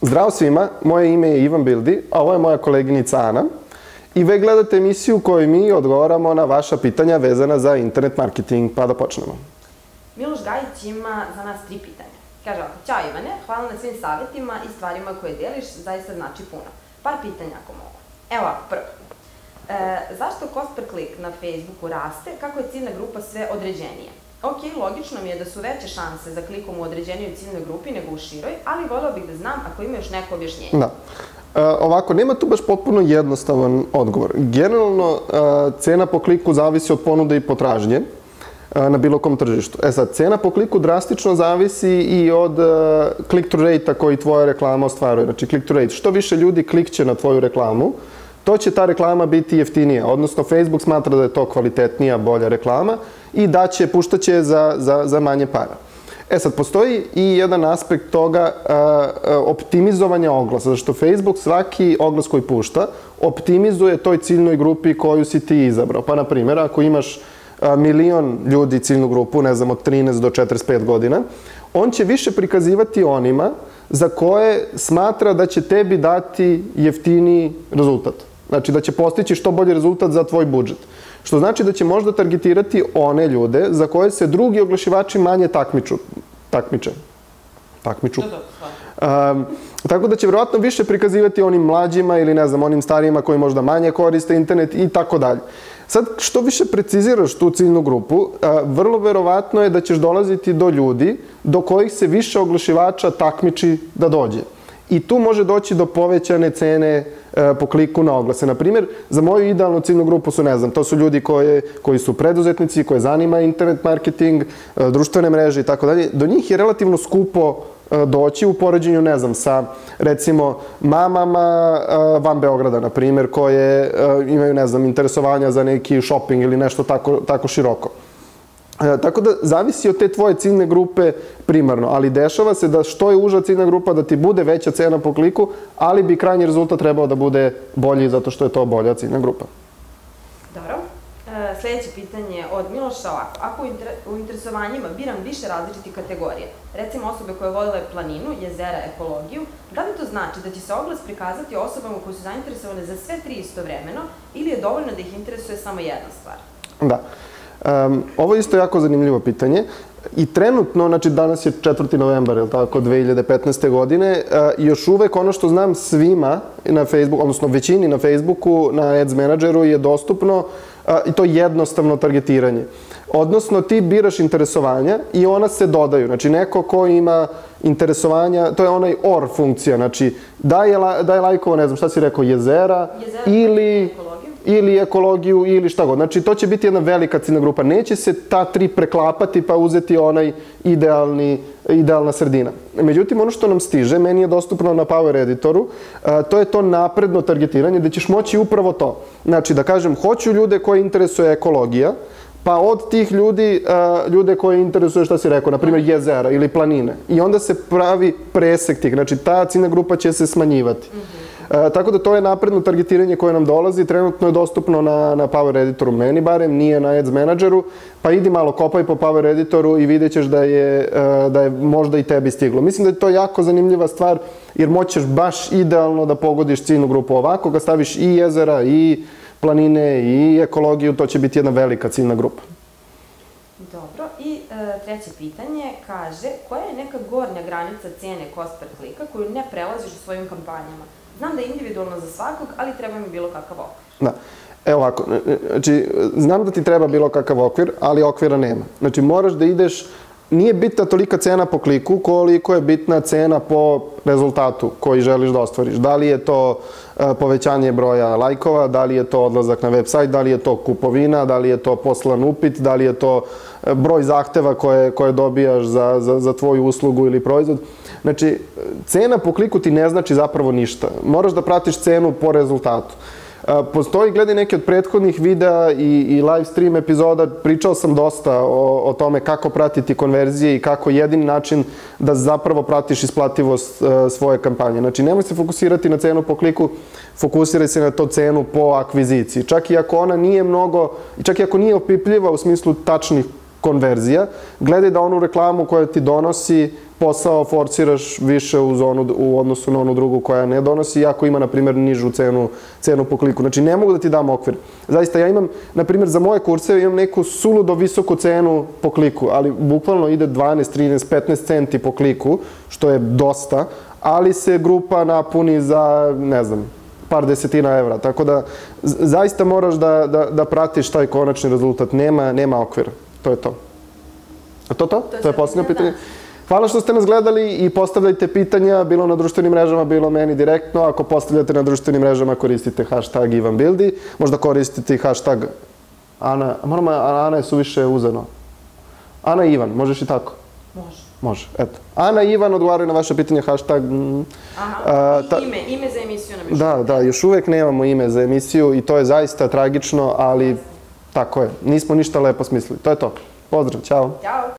Zdravo svima, moje ime je Ivan Bildi, a ovo je moja koleginica Ana. I vi gledate emisiju u kojoj mi odgovaramo na vaša pitanja vezana za internet marketing. Pa da počnemo. Miloš Gajić ima za nas 3 pitanja. Kaže ovako, ćao Ivane, hvala na svim savjetima i stvarima koje deliš, zaista znači puno. Par pitanja ako mogu. Evo ovako, prvo. Zašto cost per click na Facebooku raste, kako je ciljna grupa sve određenije? Ok, logično mi je da su veće šanse za klikom u određenijoj ciljnoj grupi nego u široj, ali voljela bih da znam ako ima još neko objašnjenje. Da. Ovako, nema tu baš potpuno jednostavan odgovor. Generalno, cena po kliku zavisi od ponude i potražnje na bilo kom tržištu. Sad, cena po kliku drastično zavisi i od click-through rate-a koji tvoja reklama ostvaruje. Znači, click-through rate. Što više ljudi klikće na tvoju reklamu, to će ta reklama biti jeftinija. Odnosno, Facebook smatra da je to kvalitetnija, bolja reklama i puštaće za manje para. Sad, postoji i jedan aspekt toga optimizovanja oglasa, zašto Facebook svaki oglas koji pušta optimizuje toj ciljnoj grupi koju si ti izabrao. Pa, na primjer, ako imaš 1.000.000 ljudi ciljnu grupu, ne znam, od 13 do 45 godina, on će više prikazivati onima za koje smatra da će tebi dati jeftiniji rezultat. Znači, da će postići što bolji rezultat za tvoj budžet. Što znači da će možda targetirati one ljude za koje se drugi oglašivači manje takmiče. Tako da će vjerojatno više prikazivati onim mlađima ili ne znam, onim starijima koji možda manje koriste internet i tako dalje. Sad, što više preciziraš tu ciljnu grupu, vrlo verovatno je da ćeš dolaziti do ljudi do kojih se više oglašivača takmiči da dođe. I tu može doći do povećane cene po kliku na oglase. Naprimjer, za moju idealnu ciljnu grupu su, ne znam, to su ljudi koji su preduzetnici, koje zanima internet marketing, društvene mreže i tako dalje. Do njih je relativno skupo doći u poređenju, ne znam, sa, recimo, mamama van Beograda, na primjer, koje imaju, ne znam, interesovanja za neki shopping ili nešto tako široko. Tako da zavisi od te tvoje ciljne grupe primarno, ali dešava se da što je uža ciljna grupa da ti bude veća cena po kliku, ali bi krajnji rezultat trebao da bude bolji zato što je to bolja ciljna grupa. Dobro. Sljedeće pitanje od Miloša ovako. Ako u interesovanjima biram više različitih kategorija, recimo osobe koje vole planinu, jezera, ekologiju, da li to znači da će se oglas prikazati osobama koje su zainteresovane za sve 3 istovremeno ili je dovoljno da ih interesuje samo jedna stvar? Da. Ovo je isto jako zanimljivo pitanje i trenutno, znači danas je 4. novembar, 2015. godine, i još uvek ono što znam svima na Facebooku, odnosno većini na Facebooku, na Ads Manageru je dostupno i to jednostavno targetiranje. Odnosno, ti biraš interesovanja i ona se dodaju. Znači, neko ko ima interesovanja, to je onaj OR funkcija, znači daje lajkovo, ne znam šta si rekao, jezera ili ekologiju ili šta god. Znači, to će biti jedna velika ciljna grupa. Neće se ta 3 preklapati pa uzeti onaj idealna sredina. Međutim, ono što nam stiže, meni je dostupno na Power Editoru, to je to napredno targetiranje gde ćeš moći upravo to. Znači, da kažem, hoću ljude koje interesuje ekologija, pa od tih ljude koje interesuje, šta si rekao, na primjer jezera ili planine. I onda se pravi presek tih. Znači, ta ciljna grupa će se smanjivati. Tako da to je napredno targetiranje koje nam dolazi, trenutno je dostupno na Power Editoru, meni barem, nije na Ads Manageru, pa idi malo kopaj po Power Editoru i vidjet ćeš da je možda i tebi stiglo. Mislim da je to jako zanimljiva stvar, jer moćeš baš idealno da pogodiš ciljnu grupu. Ovako ga staviš i jezera, i planine, i ekologiju, to će biti jedna velika ciljna grupa. Dobro, i treće pitanje kaže, koja je neka gornja granica cene cost per klika koju ne prelaziš u svojim kampanjama? Znam da je individualno za svakog, ali treba mi bilo kakav okvir. Da. Evo ovako, znači, znam da ti treba bilo kakav okvir, ali okvira nema. Znači, moraš da ideš, nije bitna tolika cena po kliku, koliko je bitna cena po rezultatu koji želiš da ostvariš. Da li je to povećanje broja lajkova, da li je to odlazak na web sajt, da li je to kupovina, da li je to poslan upit, da li je to broj zahteva koje dobijaš za tvoju uslugu ili proizvod. Znači, cena po kliku ti ne znači zapravo ništa. Moraš da pratiš cenu po rezultatu. Postoji, gledaj neke od prethodnih videa i live stream epizoda, pričao sam dosta o tome kako pratiti konverzije i kako jedini način da zapravo pratiš isplativost svoje kampanje. Znači, nemoj se fokusirati na cenu po kliku, fokusiraj se na to cenu po akviziciji. Čak i ako ona nije mnogo, čak i ako nije opipljiva u smislu tačnih konverzija. Gledaj da onu reklamu koja ti donosi posao forsiraš više u odnosu na onu drugu koja ne donosi, iako ima, na primjer, nižu cenu po kliku. Znači, ne mogu da ti dam okvir. Zaista, ja imam, na primjer, za moje kurseve imam neku suludo visoku cenu po kliku, ali bukvalno ide 12, 13, 15 centi po kliku, što je dosta, ali se grupa napuni za, ne znam, par desetina evra. Tako da, zaista moraš da pratiš taj konačni rezultat. Nema okvira. To je to. A to? To je posljednje pitanje. Hvala što ste nas gledali i postavljajte pitanja, bilo na društvenim mrežama, bilo meni direktno. Ako postavljate na društvenim mrežama, koristite hashtag Ivan Bildi. Možda koristite i hashtag Ana. Ana je suviše uzano. Ana i Ivan, možeš i tako? Može, eto. Ana i Ivan odgovaraju na vaše pitanje, hashtag... Aha, i ime za emisiju nam još uvijek. Da, još uvijek nemamo ime za emisiju i to je zaista tragično, ali tako je. Nismo ništa lepo smislili. To je to. Pozdrav, ćao. Ćao.